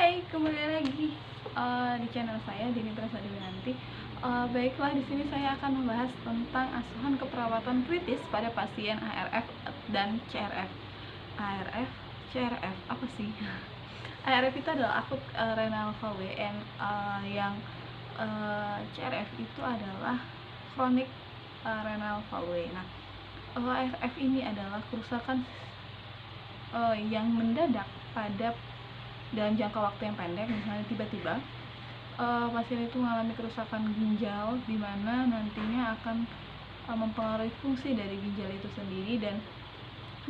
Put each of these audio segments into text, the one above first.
Hai, kembali lagi di channel saya Dini Prasadewinanti. Baiklah, di sini saya akan membahas tentang asuhan keperawatan kritis pada pasien ARF dan CRF. ARF, CRF, apa sih? ARF itu adalah akut renal failure, yang CRF itu adalah chronic renal failure. Nah, ARF ini adalah kerusakan yang mendadak pada dalam jangka waktu yang pendek. Misalnya tiba-tiba pasien itu mengalami kerusakan ginjal, di mana nantinya akan mempengaruhi fungsi dari ginjal itu sendiri. Dan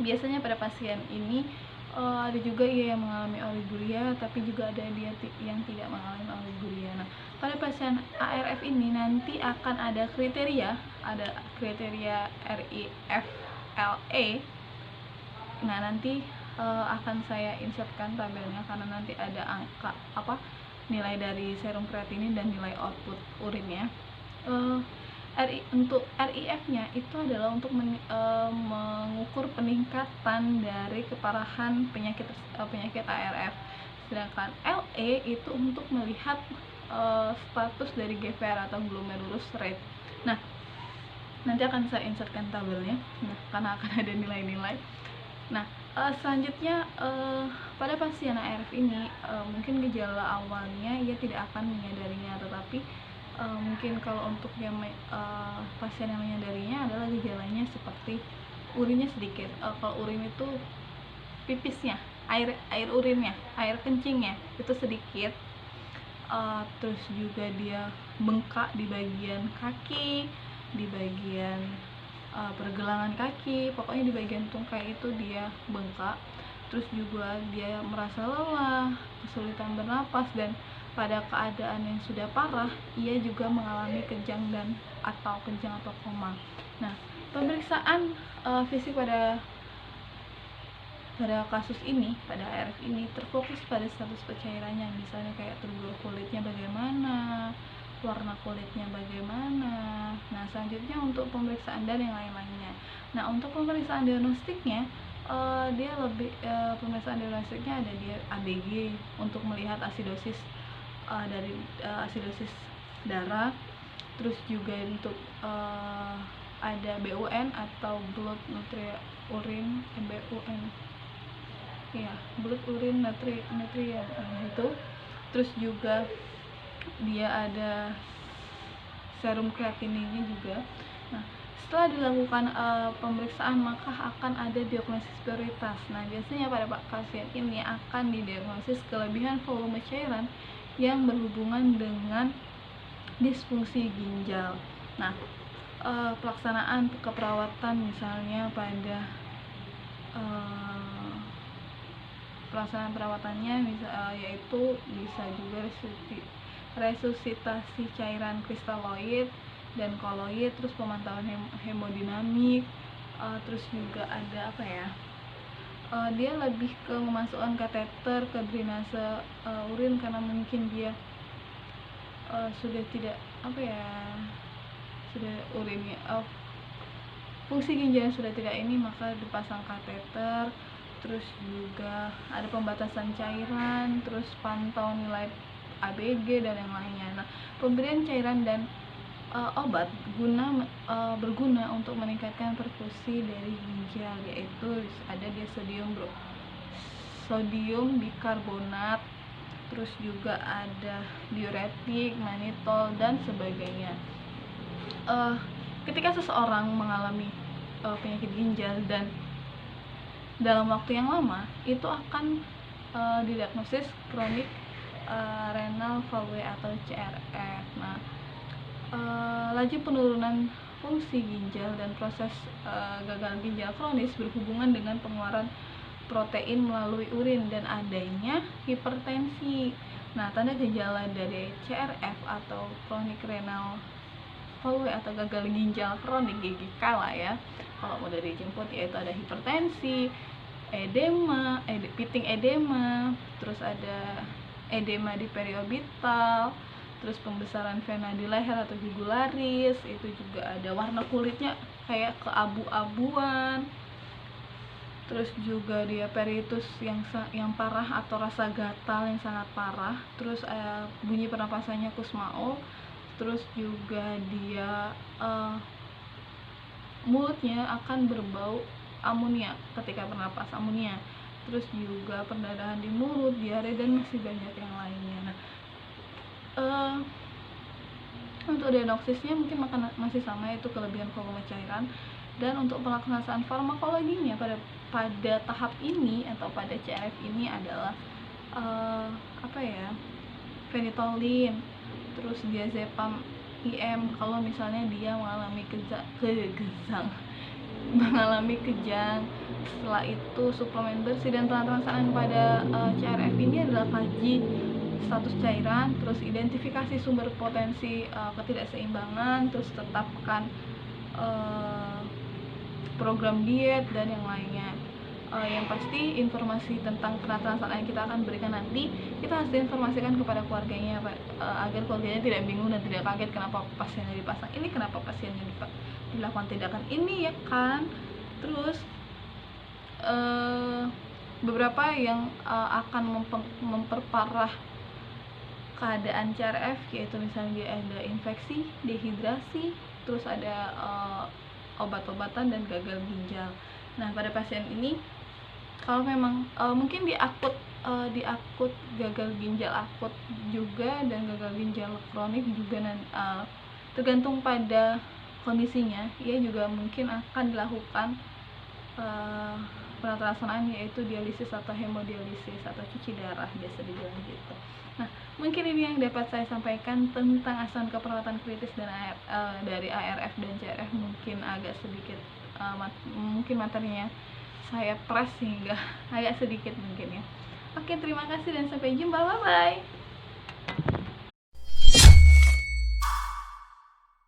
biasanya pada pasien ini ada juga yang mengalami oliguria, tapi juga ada dia yang tidak mengalami oliguria. Nah, pada pasien ARF ini nanti akan ada kriteria RIFLE. Nah, nanti akan saya insertkan tabelnya, karena nanti ada angka nilai dari serum kreatinin dan nilai output urinnya. Untuk RIF-nya itu adalah untuk mengukur peningkatan dari keparahan penyakit ARF. Sedangkan LE itu untuk melihat status dari GVR atau glomerulus rate. Nah, nanti akan saya insertkan tabelnya, karena akan ada nilai-nilai. Nah, selanjutnya pada pasien ARF ini mungkin gejala awalnya ia tidak akan menyadarinya, tetapi mungkin kalau untuk yang pasien yang menyadarinya adalah gejalanya seperti urinnya sedikit. Kalau urin itu pipisnya, air urinnya, air kencingnya itu sedikit. Terus juga dia bengkak di bagian kaki, di bagian pergelangan kaki, pokoknya di bagian tungkai itu dia bengkak. Terus juga dia merasa lelah, kesulitan bernapas, dan pada keadaan yang sudah parah ia juga mengalami kejang atau koma. Nah, pemeriksaan fisik pada kasus ini, pada ARF ini terfokus pada status pencairannya, misalnya kayak tekstur kulitnya bagaimana, warna kulitnya bagaimana. Nah, selanjutnya untuk pemeriksaan dan yang lain-lainnya. Nah, untuk pemeriksaan diagnostiknya, dia lebih pemeriksaan diagnostiknya ada di ABG untuk melihat asidosis dari asidosis darah. Terus juga untuk ada BUN atau blood urine, BUN ya, blood urine nutrient itu. Terus juga dia ada serum kreatininnya juga. Nah, setelah dilakukan pemeriksaan, maka akan ada diagnosis prioritas. Nah, biasanya pada pasien ini akan didiagnosis kelebihan volume cairan yang berhubungan dengan disfungsi ginjal. Nah, pelaksanaan keperawatan misalnya pada pelaksanaan perawatannya yaitu bisa juga resusitasi cairan kristaloid dan koloid, terus pemantauan hemodinamik, terus juga ada dia lebih ke memasukkan kateter ke drainase urin, karena mungkin dia sudah tidak sudah urinnya fungsi ginjalnya sudah tidak ini, maka dipasang kateter. Terus juga ada pembatasan cairan, terus pantau nilai ABG dan yang lainnya. Nah, pemberian cairan dan obat berguna untuk meningkatkan perfusi dari ginjal, yaitu ada di sodium bikarbonat, terus juga ada diuretik, manitol dan sebagainya. Ketika seseorang mengalami penyakit ginjal dan dalam waktu yang lama, itu akan didiagnosis kronik renal failure atau CRF. Nah, laju penurunan fungsi ginjal dan proses gagal ginjal kronis berhubungan dengan pengeluaran protein melalui urin dan adanya hipertensi. Nah, tanda gejala dari CRF atau kronik renal failure atau gagal ginjal kronik GGK lah ya, kalau mau dari jemput, yaitu ada hipertensi, edema, piting edema, terus ada edema di periorbital, terus pembesaran vena di leher atau jugularis, itu juga ada warna kulitnya kayak keabu-abuan, terus juga diaperitus yang parah atau rasa gatal yang sangat parah, terus bunyi pernapasannya kusmaol, terus juga dia mulutnya akan berbau amonia ketika bernapas, amonia, terus juga perdarahan di mulut, diare, dan masih banyak yang lainnya. Nah, untuk diagnosisnya mungkin masih sama, yaitu kelebihan volume cairan. Dan untuk pelaksanaan farmakologinya pada tahap ini atau pada CRF ini adalah phenitoin, terus diazepam IM kalau misalnya dia mengalami mengalami kejang. Setelah itu suplemen bersih, dan pelaksanaan pada CRF ini adalah kaji status cairan, terus identifikasi sumber potensi ketidakseimbangan, terus tetapkan program diet dan yang lainnya. Yang pasti informasi tentang penataan yang kita akan berikan nanti, kita harus informasikan kepada keluarganya, agar keluarganya tidak bingung dan tidak kaget kenapa pasiennya dipasang ini, kenapa pasiennya dilakukan tindakan ini, ya kan. Terus beberapa yang akan memperparah keadaan CRF, yaitu misalnya dia ada infeksi, dehidrasi, terus ada obat-obatan dan gagal ginjal. Nah, pada pasien ini kalau memang mungkin di akut gagal ginjal akut juga, dan gagal ginjal kronik juga, tergantung pada kondisinya, ia juga mungkin akan dilakukan penataan, yaitu dialisis atau hemodialisis atau cuci darah, biasa dibilang gitu. Nah, mungkin ini yang dapat saya sampaikan tentang asuhan keperawatan kritis dan dari ARF dan CRF. Mungkin agak sedikit mungkin materinya saya press sehingga agak sedikit mungkin ya. Oke, terima kasih dan sampai jumpa, bye bye.